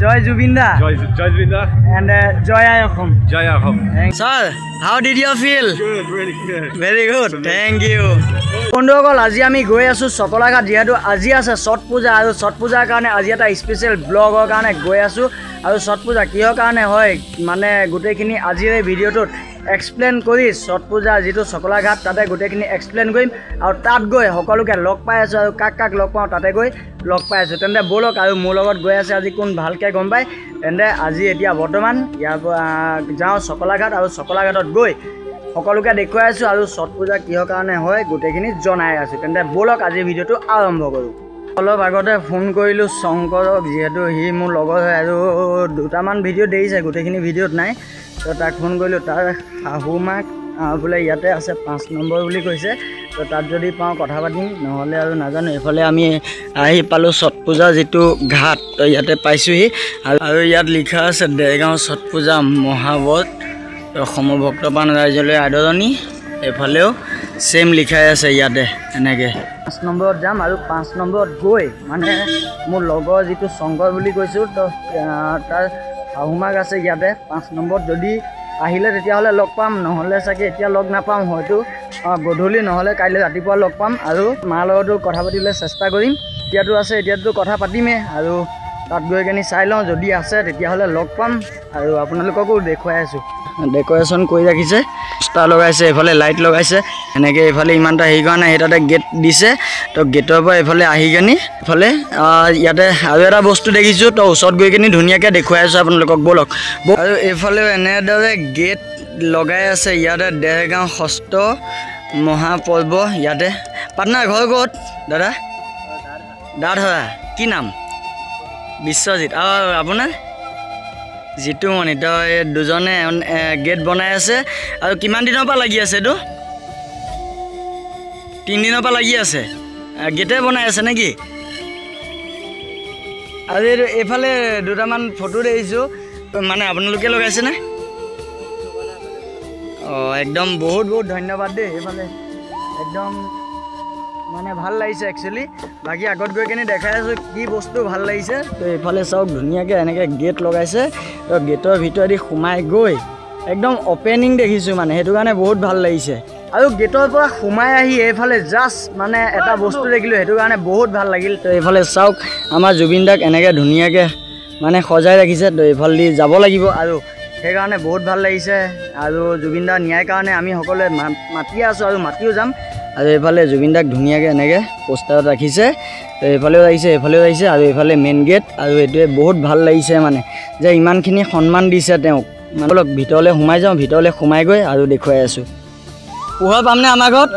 Joy Jubinda. Joy Jubinda. And Joy Ayahom. Joy Ayahom. Sir, how did you feel? Good, really good. Very good. Thank you. বন্ধুসকল আজি আমি গৈ আছো সকলাঘাট যেহেতু আজি আছে ছট পূজা আৰু ছট পূজাৰ কাৰণে আজি এটা স্পেচিয়েল ব্লগৰ কাৰণে গৈ আছো আৰু ছট পূজা কিহৰ কাৰণে হয় মানে গোটেইখিনি আজিৰ এই ভিডিঅ'টোত এক্সপ্লেইন কৰি ছট পূজা যেটো সকলাঘাট তাতে গোটেইখিনি এক্সপ্লেইন কৰিম আৰু তাত গৈ সকলোকে লগ পাই আছো আৰু কাক লগ পাওঁ তাতে গৈ লগ পাই আছো তেন্তে বলক আৰু মোৰ লগত গৈ আছে আজি কোন ভালকে গম পায় তেন্তে আজি এতিয়া বৰ্তমান ইয়াৰ যাওঁ সকলাঘাট আৰু সকলাঘাটত গৈ সকলোকে দেখুৱাই আছো আৰু ছট পূজা কিহৰ কাৰণে হয় গোটেইখিনি জনাই আছো তেন্তে বলক আজি ভিডিঅ'টো আৰম্ভ কৰো অলপ আগতে ফোন কৰিলো শংকৰক যেহেতু হি মোৰ লগৰ হয় আৰু দুটামান ভিডিঅ' দেইছে গোটেইখিনি ভিডিঅ'ত নাই তো তাক ফোন কৰিলো তাৰ শাহুমাক বোলে ইয়াতে আছে 5 নম্বৰ বুলি কৈছে তো তাত যদি পাওঁ কথা পাতিম নহ'লে আৰু নাজানো এফালে আমি আহি পালো ছট পূজা যেটো ঘাট তো ইয়াতে পাইছোহি আৰু ইয়াত লিখা আছে দেৰগাঁও ছট পূজা মহাব্ৰত অসম ভক্তপ্ৰাণ ৰাইজলৈ আদৰণি এফালেও সেম লিখাই আছে ইয়াতে এনেকে 5 নম্বৰত যাম আৰু 5 নম্বৰত গৈ মানে মোৰ লগৰ যেটো শংকৰ বুলি কৈছো তো তাৰ শাহুমাক আছে ইয়াতে 5 নম্বৰত যদি আহিলে তেতিয়া হলে লগ পাম নহলে সাকে এতিয়া লগ নাপাম হয়তো গধূলি নহলে কাইলৈ ৰাতিপুৱা লগ পাম আৰু মাৰ লগতো কথা পাতিলে চেষ্টা কৰিম এতিয়াতো আছে এতিয়াতো কথা পাতিমে আৰু তাত গৈ কেনি চাই লওঁ যদি আছে তেতিয়া হলে লগ পাম আৰু আপোনালোককো দেখুৱাই আছো ডেকোৰেশন কৰি ৰাখিছে ষ্টাৰ লগাইছে এফালে লাইট লগাইছে এনেকে এফালে ইমানটা হেৰি কাৰণে এটাতে গেট দিছে তো গেটৰ পৰা এফালে আহি কেনি এফালে ইয়াতে আৰু এটা বস্তু দেখিছো তো ওচৰত গৈ কেনি ধুনীয়াকৈ দেখুৱাই আছো আপোনালোকক বলক আৰু এফালে এনেদৰে গেট লগাই আছে ইয়াতে দেৰগাঁও ষষ্ঠ মহাপৰ্ব ইয়াতে পাটনাৰ ঘৰ ক'ত দাদা দাদা কি নাম বিশ্বজিৎ আৰু আপোনাৰ জিতু মনি তো দুজনে গেট বনাই আছে আৰু কিমান দিনৰ পৰা লাগি আছে এটো 3 দিনৰ পৰা লাগি আছে গেটে বনাই আছে নেকি আৰু এফালে দুটামান ফটো দেখিছো মানে আপোনালোকে লগাইছে না একদম বহুত ধন্যবাদ দেই এফালে একদম মানে ভাল লাগিছে একচুয়ালি বাকি আগত গৈ কেনে দেখাই আছো কি বস্তু ভাল লাগিছে তো এফালে চাওক ধুনীয়াকে এনেকে গেট লগাইছে তো গেটৰ ভিতৰেদি সোমাই গৈ একদম ওপেনিং দেখিছো মানে হেতু কাৰণে বহুত ভাল লাগিছে আৰু গেটৰ পৰা সোমাই আহি এফালে জাস্ট মানে এটা বস্তু দেখিলো হেতু কাৰণে বহুত ভাল লাগিল তো এফালে চাওক আমাৰ জুবিনদাক এনেকে ধুনীয়াকে মানে সজাই ৰাখিছে তো এফালে দি যাব লাগিব আৰু সেই কাৰণে বহুত ভাল লাগিছে আৰু জুবিনদা ন্যায় কাৰণে আমি সকলোৱে মাতি আছো আৰু মাতিও যাম আৰু এফালে জুবিনদাক ধুনীয়াকৈ এনেকৈ পোষ্টাৰত ৰাখিছে তো এফালেও আহিছে আৰু এফালে মেইন গেট আৰু এইটোৱে বহুত ভাল লাগিছে মানে যে ইমানখিনি সন্মান দিছে তেওঁক মানে অলপ ভিতৰলৈ সোমাই যাওঁ ভিতৰলৈ সোমাই গৈ আৰু দেখুৱাই আছোঁ পোহৰ পামনে আমাৰ ঘৰত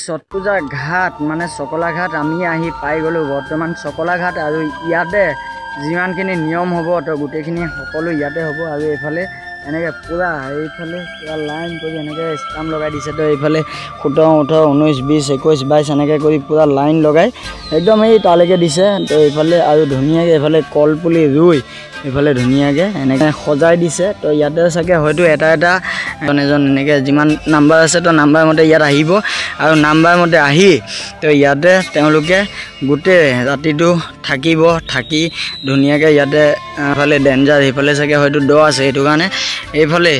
ছট পূজা ঘাট মানে সকলাঘাট আমি আহি পাই গলো বৰ্তমান সকলাঘাট আৰু ইয়াতে যিমানখিনি নিয়ম হ'ব তো গোটেইখিনি সকলো ইয়াতে হ'ব আৰু এফালে এনেকৈ পুৰা এইফালে পুৰা লাইন কৰি এনেকৈ ষ্টাম্প লগাই দিছে তো এইফালে 17 18 19 20 21 22 এনেকৈ কৰি পুৰা লাইন লগাই একদম এই তালৈকে দিছে তো এইফালে আৰু ধুনীয়াকৈ এইফালে কলপুলি ৰুই এইফালে ধুনীয়াকৈ এনেকৈ সজাই দিছে তো ইয়াতে চাগে হয়তো এটা এজন এনেকৈ যিমান নাম্বাৰ আছে তো নাম্বাৰ মতে ইয়াত আহিব আৰু নাম্বাৰ মতে আহি তো ইয়াতে তেওঁলোকে গোটেই ৰাতিটো থাকি ধুনীয়াকৈ ইয়াতে এফালে ডেঞ্জাৰ এইফালে চাগে হয়তো দ আছে সেইটো কাৰণে এইফালে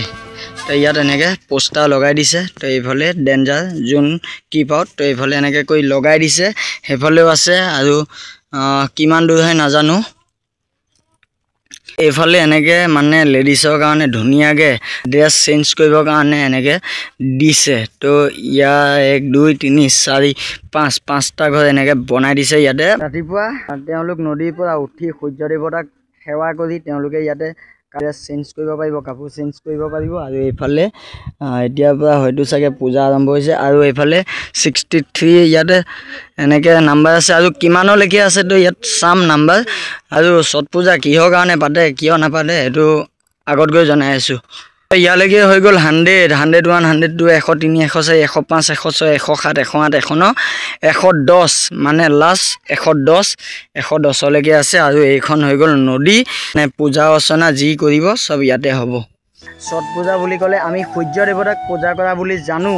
তো ইয়াত এনেকৈ পোষ্টাৰ লগাই দিছে তো এইফালে ডেঞ্জাৰ জোন কিপ আউট তো এইফালে এনেকৈ কৰি লগাই দিছে সেইফালেও আছে আৰু কিমান দূৰ হয় নাজানো এইফালে এনেকৈ মানে লেডিছৰ কাৰণে ধুনীয়াকৈ ড্ৰেছ চেঞ্জ কৰিবৰ কাৰণে এনেকৈ দিছে তো ইয়াৰ 1 2 3 4 5 5টা ঘৰ এনেকৈ বনাই দিছে ইয়াতে ৰাতিপুৱা তেওঁলোক নদীৰ পৰা উঠি সূৰ্য দেৱতাক সেৱা কৰি তেওঁলোকে ইয়াতে চেঞ্জ কৰিব পাৰিব, কাপোৰ চেঞ্জ কৰিব পাৰিব। আৰু এইফালে এতিয়াৰ পৰা হয়তো চাগে পূজা আৰম্ভ হৈছে। আৰু এইফালে 63 ইয়াতে এনেকৈ নাম্বাৰ আছে আৰু কিমানলৈকে আছে তো ইয়াত চাম নাম্বাৰ। আৰু ছট পূজা কিহৰ কাৰণে পাতে কিয় নাপাতে সেইটো আগত গৈ জনাই আছোঁ। ইয়ালৈকে হৈ গ'ল 100, 101, 102, 103, 104, 105, 106, 107, 108, 109, 110 মানে লাষ্ট 110লৈকে আছে। আৰু এইখন হৈ গ'ল নদী, মানে পূজা অৰ্চনা যি কৰিব চব ইয়াতে হ'ব। ছট পূজা বুলি ক'লে আমি সূৰ্য দেৱতাক পূজা কৰা বুলি জানো।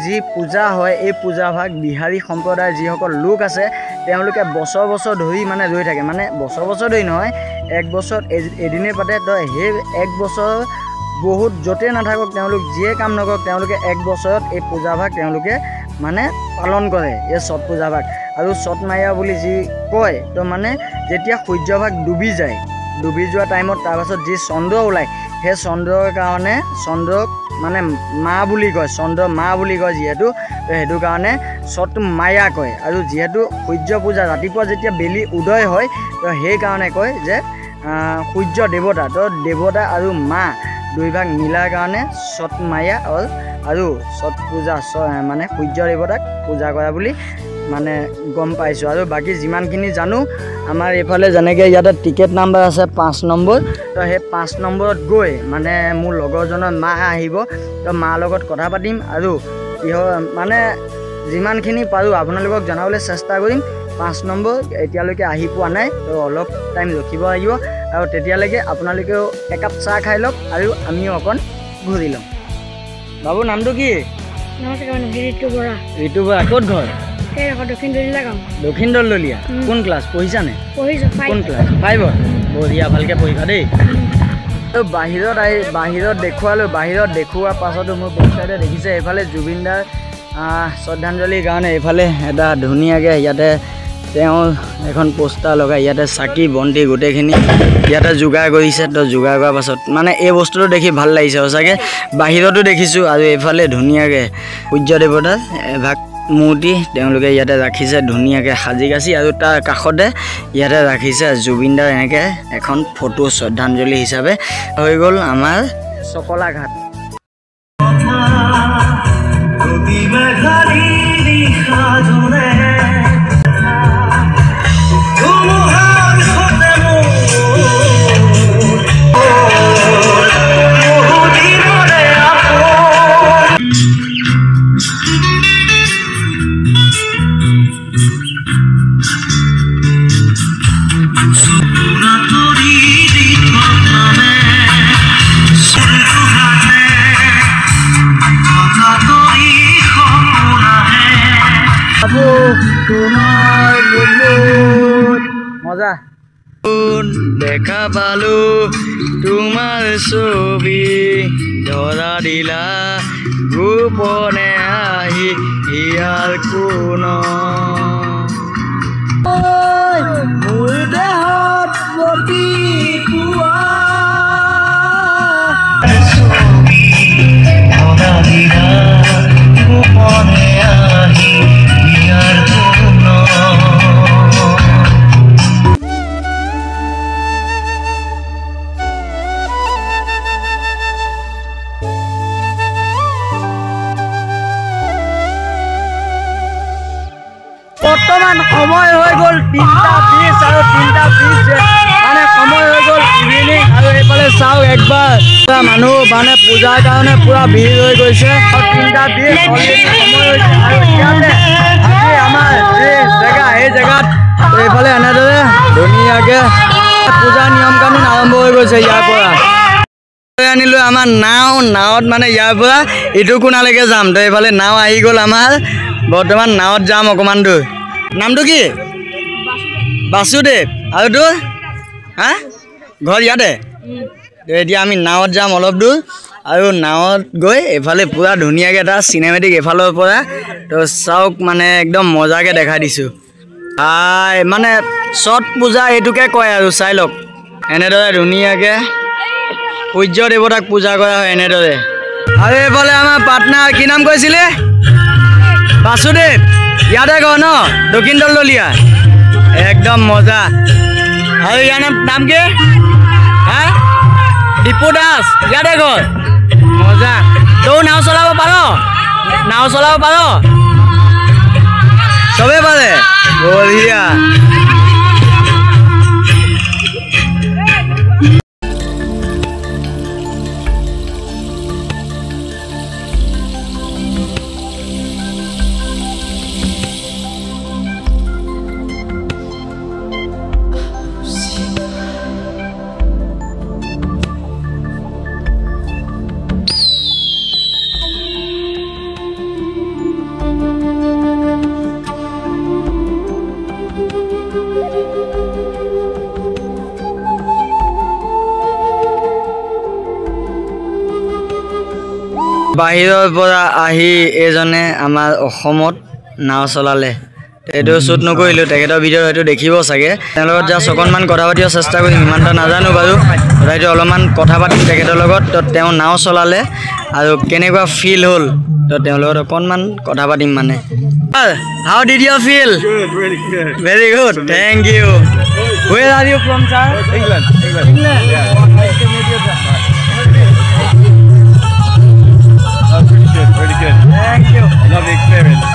যি পূজা হয় এই পূজাভাগ বিহাৰী সম্প্ৰদায়ৰ যিসকল লোক আছে তেওঁলোকে বছৰ বছৰ ধৰি মানে ৰৈ থাকে, মানে বছৰ ধৰি নহয়, 1 বছৰত এদিনেই পাতে। তো সেই 1 বছৰ বহুত য'তে নাথাকক তেওঁলোক যিয়ে কাম নকৰক তেওঁলোকে 1 বছৰত এই পূজাভাগ তেওঁলোকে মানে পালন কৰে, এই ছট পূজাভাগ। আৰু ছট মায়া বুলি যি কয় তো মানে যেতিয়া সূৰ্যভাগ ডুবি যায়, ডুবি যোৱা টাইমত তাৰপাছত যি চন্দ্ৰ ওলায় সেই চন্দ্ৰৰ কাৰণে চন্দ্ৰক মানে মা বুলি কয়, চন্দ্ৰ মা বুলি কয় যিহেতু, তো সেইটো কাৰণে ছট মায়া কয়। আৰু যিহেতু সূৰ্য পূজা ৰাতিপুৱা যেতিয়া বেলি উদয় হয় তো সেইকাৰণে কয় যে সূৰ্য দেৱতা, তো দেৱতা আৰু মা দুইভাগ মিলাৰ কাৰণে ছট মায়া আৰু ছট পূজা মানে সূৰ্য দেৱতাক পূজা কৰা বুলি মানে গম পাইছোঁ। আৰু বাকী যিমানখিনি জানো আমাৰ এইফালে যেনেকৈ ইয়াতে টিকেট নাম্বাৰ আছে 5 নম্বৰ, তো সেই 5 নম্বৰত গৈ মানে মোৰ লগৰজনৰ মা আহিব, তো মাৰ লগত কথা পাতিম আৰু কিহৰ মানে যিমানখিনি পাৰোঁ আপোনালোকক জনাবলৈ চেষ্টা কৰিম। 5 নম্বৰ এতিয়ালৈকে আহি পোৱা নাই, তো অলপ টাইম ৰখিব লাগিব। আৰু তেতিয়ালৈকে আপোনালোকেও একাপ চাহ খাই লওক আৰু আমিও অকণ ঘূৰি ল'ম। বাবু নামটো কি? ঋতু বৰা। ক'ত ঘৰ? দক্ষিণ দলদলীয়া। কোন ক্লাছ পঢ়িছানে? কোন ক্লাছ? 5ত। বঢ়িয়া, ভালকৈ পঢ়িবা দেই। বাহিৰত দেখুৱালোঁ, বাহিৰত দেখুওৱাৰ পাছতো মোৰ বেকচাইডে দেখিছে এইফালে জুবিন দাৰ শ্ৰদ্ধাঞ্জলিৰ কাৰণে এইফালে এটা ধুনীয়াকৈ ইয়াতে তেওঁ এখন পোষ্টাৰ লগাই ইয়াতে চাকি বন্তি গোটেইখিনি ইয়াতে যোগাৰ কৰিছে। তো যোগাৰ কৰাৰ পাছত মানে এই বস্তুটো দেখি ভাল লাগিছে সঁচাকৈ। বাহিৰতো দেখিছোঁ আৰু এইফালে ধুনীয়াকৈ সূৰ্য দেৱতাৰ এভাগ মূৰ্তি তেওঁলোকে ইয়াতে ৰাখিছে ধুনীয়াকৈ সাজি কাচি। আৰু তাৰ কাষতে ইয়াতে ৰাখিছে জুবিন দাৰ এনেকৈ এখন ফটো শ্ৰদ্ধাঞ্জলি হিচাপে। হৈ গ'ল আমাৰ চকলা ঘাট। মজা দেখা পালো তোমাৰ ছবি, ধৰা দিলা গোপনে আহি ইয়াৰ কোন মোৰ দেহত প্ৰতি পুৱা ধৰা দিলা গোপনে আহি ইয়াৰ কোন। বৰ্তমান সময় হৈ গ'ল 3:20 আৰু 3:20 মানে সময় হৈ গ'ল ইভিনিং। আৰু এইফালে চাওক একবাৰ মানুহ মানে পূজাৰ কাৰণে পূৰা ভিৰ হৈ গৈছে। 3:20 অলৰেডি সময় হৈছে। আৰু ইয়াতে আজি আমাৰ যি জেগা সেই জেগাত এইফালে এনেদৰে ধুনীয়াকৈ পূজাৰ নিয়ম কানুন আৰম্ভ হৈ গৈছে। ইয়াৰ পৰা আনিলোঁ আমাৰ নাৱত মানে ইয়াৰ পৰা ইটো কোণালৈকে যাম। তো এইফালে নাও আহি গ'ল আমাৰ, বৰ্তমান নাৱত যাম অকণমান দূৰ। নামটো কি? বাসুদেৱ। আৰু তোৰ ঘৰ ইয়াতে? এতিয়া আমি নাৱত যাম অলপ দূৰ। আৰু নাৱত গৈ এইফালে পূৰা ধুনীয়াকৈ এটা চিনেমেটিক এইফালৰ পৰা তো চাওক মানে একদম মজাকৈ দেখাই দিছোঁ। মানে ছট পূজা এইটোকে কয় আৰু চাই লওক এনেদৰে ধুনীয়াকৈ সূৰ্য দেৱতাক পূজা কৰা হয় এনেদৰে। আৰু এইফালে আমাৰ পাৰ্টনাৰ কি নাম কৈছিলে? বাসুদেৱ। ইয়াতে ঘৰ ন? দক্ষিণ দলদলীয়া। একদম মজা। আৰু ইয়াৰ নাম কি? দীপু দাস ইয়াতে ঘৰ মজা তৌ নাও চলাব পাৰ চবে পাৰে বঢ়িয়া বাহিৰৰ পৰা আহি এজনে আমাৰ অসমত নাও চলালে এইটো শ্বুট নকৰিলোঁ তেখেতৰ ভিডিঅ' হয়তো দেখিব চাগে তেওঁৰ লগত জাষ্ট অকণমান কথা পাতিব চেষ্টা কৰিম ইমান এটা নাজানো বাৰু তথাপিতো অলপমান কথা পাতিম তেখেতৰ লগত তো তেওঁ নাও চলালে আৰু কেনেকুৱা ফিল হ'ল তো তেওঁৰ লগত অকণমান কথা পাতিম মানে How did you feel? Good, really good. Very good. Thank you. Where are you from, sir? England. England. Yeah. Nice to meet you, sir. Really good. Thank you. Lovely experience.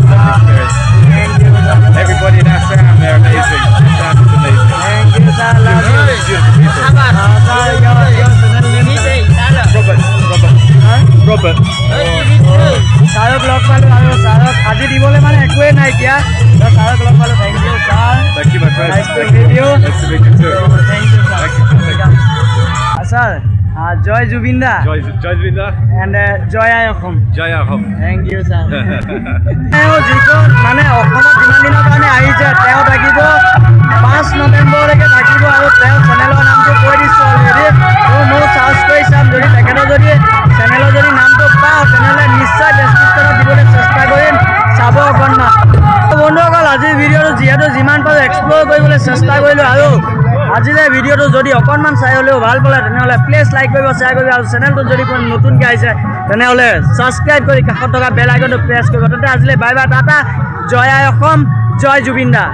Thank you, sir. Everybody in our sound, they're amazing. The sound is amazing. Thank you, sir. Love you. Beautiful people. Sir, your channel name is Robert. Sarok log palu aru Sarok aji dibole mane ekue nai kia Sarok log palu thank you sir Thank you, my friend. Nice to meet you. Nice to meet you too. Thank you sir. Thank you. Sir Joy Jubinda Joy Zubinda. and Joy Ayokam. Joy Ahom. Thank you sir. Teo jikon mane Okomot jiman diner karone ahiche teo thakibo 5 November leke thakibo aru teo channelor namto koi disu already to mo search kori sam jodi teketor jodi channelor jodi namto pao channel নিশ্চয় ডেসক্ৰিপচনত দিবলৈ চেষ্টা কৰিম চাব অকণমান বন্ধুসকল আজিৰ ভিডিঅ'টো যিহেতু যিমান পাৰোঁ এক্সপ্ল'ৰ কৰিবলৈ চেষ্টা কৰিলোঁ আৰু আজিৰ ভিডিঅ'টো যদি অকণমান চাই হ'লেও ভাল পালে তেনেহ'লে প্লিজ লাইক কৰিব শ্বেয়াৰ কৰিব আৰু চেনেলটো যদি কোনো নতুনকৈ আহিছে তেনেহ'লে ছাবস্ক্ৰাইব কৰি কাষত থকা বেল আইকনটো প্ৰেছ কৰিব তেন্তে আজিলৈ বাই বাই টাটা জয় আই অসম জয় জুবিন দা